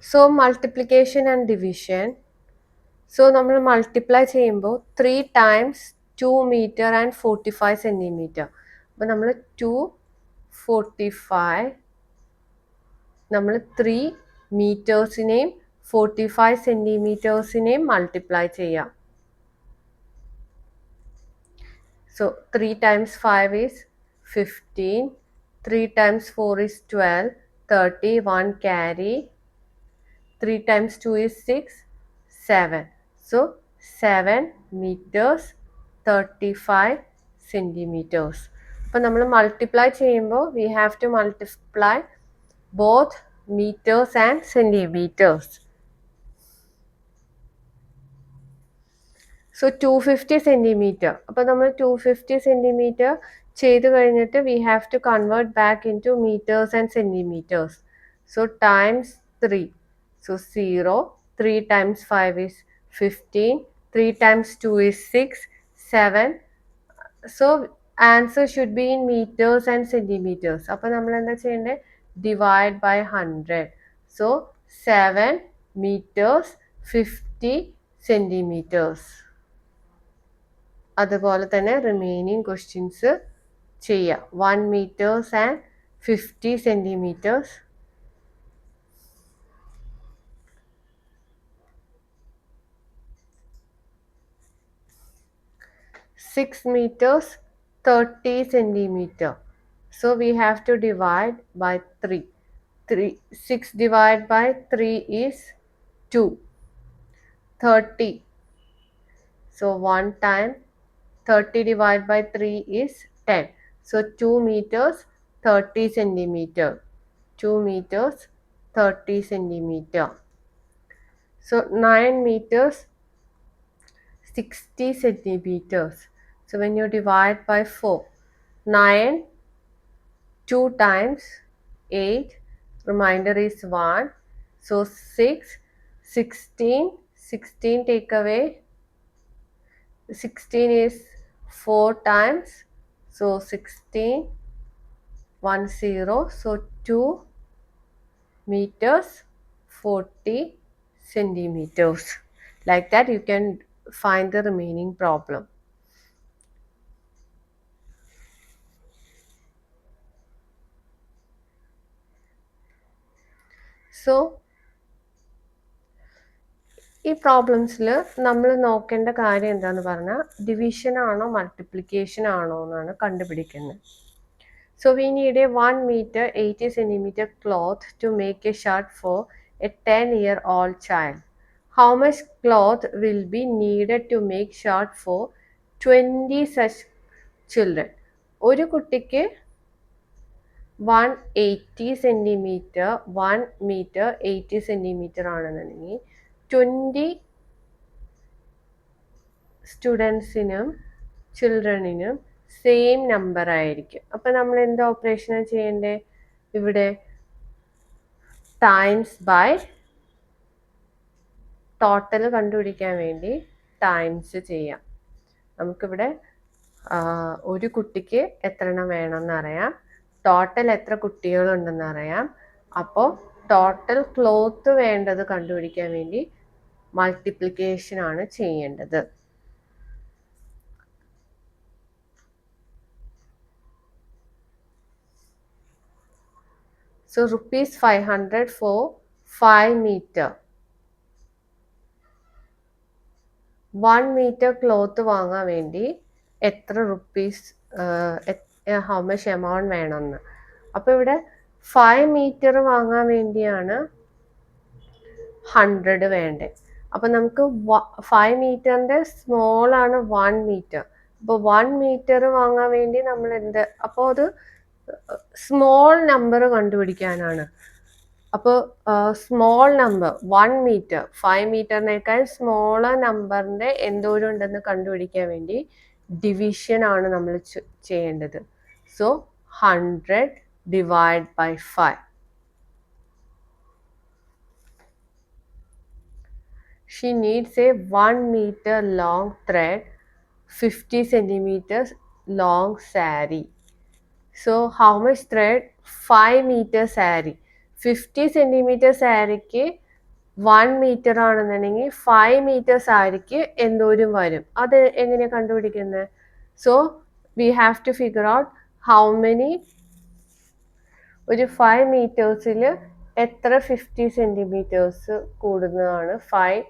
So multiplication and division. So നമ്മൾ multiply ചെയ്യുമ്പോൾ 3 times 2 meter and 45 centimeter. അപ്പോൾ നമ്മൾ 245 നമ്മൾ 3 മീറ്റേഴ്സിനെയും 45 സെൻറ്റിമീറ്റേഴ്സിനെയും മൾട്ടിപ്ലൈ ചെയ്യാം. So 3 times 5 is 15, 3 times 4 is 12, 30, 1 carry, 3 times 2 is 6, 7. So 7 meters 35 centimeters. അപ്പോൾ നമ്മൾ മൾട്ടിപ്ലൈ ചെയ്യുമ്പോൾ we have to multiply both meters and centimeters. So 250 centimeter. അപ്പോൾ നമ്മൾ 250 centimeter ചെയ്ത് കഴിഞ്ഞിട്ട് we have to convert back into meters and centimeters. So times 3. So 0. 3 times 5 is 15. 3 times 2 is 6. 7. So answer should be in meters and centimeters. അപ്പോൾ നമ്മൾ എന്താ ചെയ്യേണ്ടത്? Divide by 100. So 7 meters 50 centimeters. അതുപോലെ തന്നെ റിമൈനിങ് ക്വസ്റ്റ്യൻസ് ചെയ്യാം. 1 meters and 50 centimeters. 6 meters 30 centimeter. So we have to divide by 3. 6 divided by 3 is 2. 30. So 1 time 30 divided by 3 is 10. So 2 meters 30 centimeter. 2 meters 30 centimeter. So 9 meters 60 centimeters. So when you divide by 4, 9 2 times 8, remainder is 1. So 6, 16 take away 16 is 4 times. So 16, 1 0. So 2 meters 40 centimeters. Like that you can find the remaining problem. So ഈ പ്രോബ്ലംസിൽ നമ്മൾ നോക്കേണ്ട കാര്യം എന്താണെന്ന് പറഞ്ഞാൽ division ആണോ multiplication ആണോ എന്നാണ് കണ്ടുപിടിക്കുന്നത്. So we need a 1 meter 80 centimeter cloth to make a shirt for a 10-year-old child. How much cloth will be needed to make shirt for 20 such children? ഒരു കുട്ടിക്ക് 180 centimeter 1 meter 80 centimeter ആണെന്നുണ്ടെങ്കിൽ 20 സ്റ്റുഡൻസിനും ചിൽഡ്രനിനും same number ആയിരിക്കും. അപ്പം നമ്മൾ എന്ത് ഓപ്പറേഷനാണ് ചെയ്യേണ്ടത്? ഇവിടെ times by total കണ്ടുപിടിക്കാൻ വേണ്ടി ടൈംസ് ചെയ്യാം. നമുക്കിവിടെ ഒരു കുട്ടിക്ക് എത്ര എണ്ണം വേണമെന്ന് അറിയാം, ടോട്ടൽ എത്ര കുട്ടികളുണ്ടെന്ന് അറിയാം. അപ്പോൾ ടോട്ടൽ ക്ലോത്ത് വേണ്ടത് കണ്ടുപിടിക്കാൻ വേണ്ടി മൾട്ടിപ്ലിക്കേഷൻ ആണ് ചെയ്യേണ്ടത്. So rupees 500 for 5 meter. 1 meter cloth വാങ്ങാൻ വേണ്ടി എത്ര റുപ്പീസ് ഹൗ മച്ച് എമൗണ്ട് വേണമെന്ന്. അപ്പോൾ ഇവിടെ 5 meter വാങ്ങാൻ വേണ്ടിയാണ് 100 വേണ്ടത്. അപ്പം നമുക്ക് 5 meterൻ്റെ സ്മോൾ ആണ് 1 meter. അപ്പോൾ 1 meter വാങ്ങാൻ വേണ്ടി നമ്മൾ എന്ത്, അപ്പോൾ അത് സ്മോൾ നമ്പർ കണ്ടുപിടിക്കാനാണ്. അപ്പോൾ സ്മോൾ നമ്പർ 1 meter 5 meterനേക്കാൾ സ്മോളർ നമ്പറിൻ്റെ എന്തോരം ഉണ്ടെന്ന് കണ്ടുപിടിക്കാൻ വേണ്ടി ഡിവിഷൻ ആണ് നമ്മൾ ചെയ്യേണ്ടത്. So 100 divide by 5. She needs a 1 meter long thread, 50 centimeters long saree. So how much thread? 5 meter saree. 50 centimeter സാരിക്ക് 1 മീറ്റർ ആണെന്നുണ്ടെങ്കിൽ 5 മീറ്റേഴ്സ് ആയിരിക്കും എന്തോരം വരും. അത് എങ്ങനെയാണ് കണ്ടുപിടിക്കുന്നത്? So we have to figure out how many, ഒരു 5 മീറ്റേഴ്സിൽ എത്ര 50 സെൻറ്റിമീറ്റേഴ്സ് കൂടുന്നതാണ് 5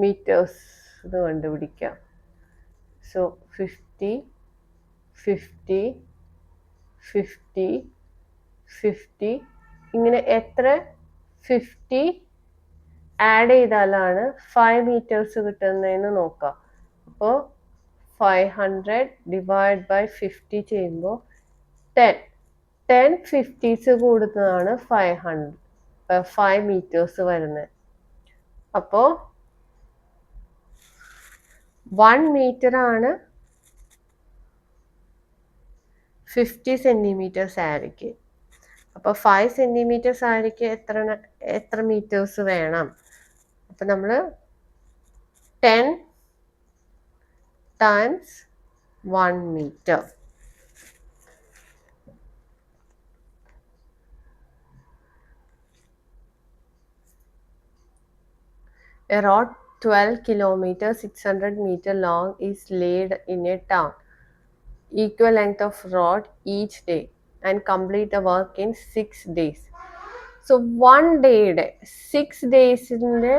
മീറ്റേഴ്സ് എന്ന് കണ്ടുപിടിക്കാം. സോ 50 50 50 50 ഇങ്ങനെ എത്ര 50 ആഡ് ചെയ്താലാണ് 5 മീറ്റേഴ്സ് കിട്ടുന്നതെന്ന് നോക്കാം. അപ്പോൾ 500 ഡിവൈഡ് ബൈ 50 ചെയ്യുമ്പോൾ 10 50s കൂടുന്നതാണ് 5 മീറ്റേഴ്സ് വരുന്നത്. അപ്പോൾ 1 മീറ്റർ ആണ് 50 സെൻറ്റിമീറ്റേഴ്സ് ആയിരിക്കും. അപ്പോൾ 5 സെൻറ്റിമീറ്റേഴ്സ് ആയിരിക്കും എത്ര മീറ്റേഴ്സ് വേണം. അപ്പം നമ്മൾ 10 times 1 metre. A road 12 kilometers 600 meter long is laid in a town. Equal length of rod each day and complete the work in 6 days. So 1 day 6 days-ന്റെ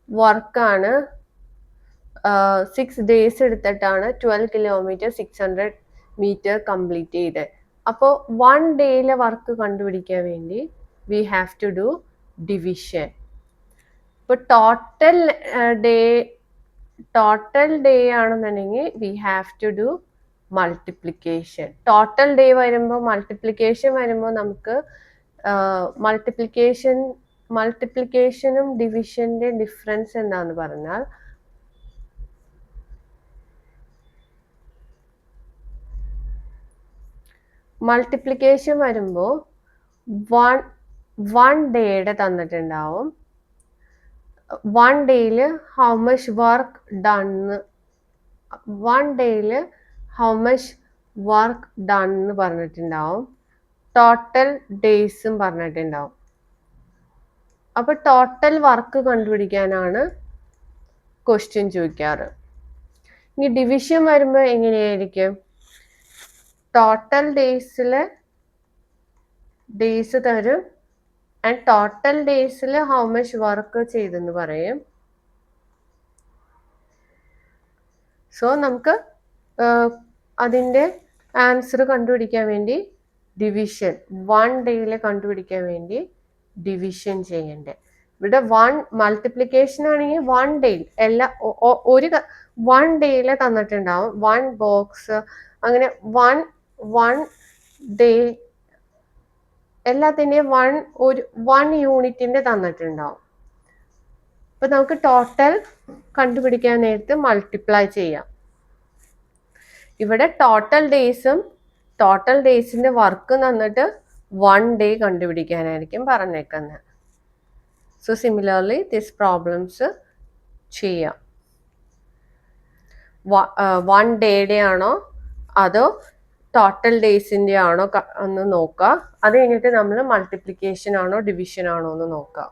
വർക്കാണ് 6 days എടുത്തിട്ടാണ് 12 കിലോമീറ്റർ 600 മീറ്റർ കംപ്ലീറ്റ് ചെയ്തത്. അപ്പോൾ 1 ഡേയിലെ work കണ്ടുപിടിക്കാൻ വേണ്ടി we have to do division. ഇപ്പോൾ total day ആണെന്നുണ്ടെങ്കിൽ we have to do multiplication. Total day വരുമ്പോൾ multiplication വരുമ്പോൾ നമുക്ക് മൾട്ടിപ്ലിക്കേഷനും ഡിവിഷൻ്റെ ഡിഫറൻസ് എന്താന്ന് പറഞ്ഞാൽ മൾട്ടിപ്ലിക്കേഷൻ വരുമ്പോൾ 1 ഡേയുടെ തന്നിട്ടുണ്ടാവും. 1 ഡേയിൽ ഹൗ മച്ച് വർക്ക് ഡൺ, 1 ഡേയിൽ ഹൗ മച്ച് വർക്ക് ഡൺ എന്ന് പറഞ്ഞിട്ടുണ്ടാവും. ടോട്ടൽ ഡേയ്സും പറഞ്ഞിട്ടുണ്ടാവും. അപ്പോൾ ടോട്ടൽ വർക്ക് കണ്ടുപിടിക്കാനാണ് ക്വസ്റ്റ്യൻ ചോദിക്കാറ്. ഇനി ഡിവിഷൻ വരുമ്പോൾ എങ്ങനെയായിരിക്കും? ടോട്ടൽ ഡേയ്സിലെ ഡേയ്സ് തരും ആൻഡ് ടോട്ടൽ ഡേയ്സിൽ ഹൗ മച്ച് വർക്ക് ചെയ്തെന്ന് പറയും. സോ നമുക്ക് അതിൻ്റെ ആൻസർ കണ്ടുപിടിക്കാൻ വേണ്ടി ഡിവിഷൻ 1 ഡേയിൽ കണ്ടുപിടിക്കാൻ വേണ്ടി ഡിവിഷൻ ചെയ്യണ്ടേ. ഇവിടെ 1 മൾട്ടിപ്ലിക്കേഷൻ ആണെങ്കിൽ 1 ഡേയിൽ എല്ലാ 1 ഡേയിൽ തന്നിട്ടുണ്ടാവും. 1 ബോക്സ് അങ്ങനെ 1 ഡേ എല്ലാത്തിൻ്റെയും 1 യൂണിറ്റിൻ്റെ തന്നിട്ടുണ്ടാവും. അപ്പോൾ നമുക്ക് ടോട്ടൽ കണ്ടുപിടിക്കാൻ നേരത്ത് മൾട്ടിപ്ലൈ ചെയ്യാം. ഇവിടെ ടോട്ടൽ ഡേയ്സിൻ്റെ വർക്ക് തന്നിട്ട് 1 ഡേ കണ്ടുപിടിക്കാനായിരിക്കും പറഞ്ഞേക്കുന്നത്. സോ സിമിലർലി ദിസ് പ്രോബ്ലംസ് ചെയ്യാം. 1 ഡേയുടെ ആണോ അതോ ടോട്ടൽ ഡേയ്സിൻ്റെ ആണോ എന്ന് നോക്കുക. അത് കഴിഞ്ഞിട്ട് നമ്മൾ മൾട്ടിപ്ലിക്കേഷൻ ആണോ ഡിവിഷൻ ആണോ എന്ന് നോക്കാം.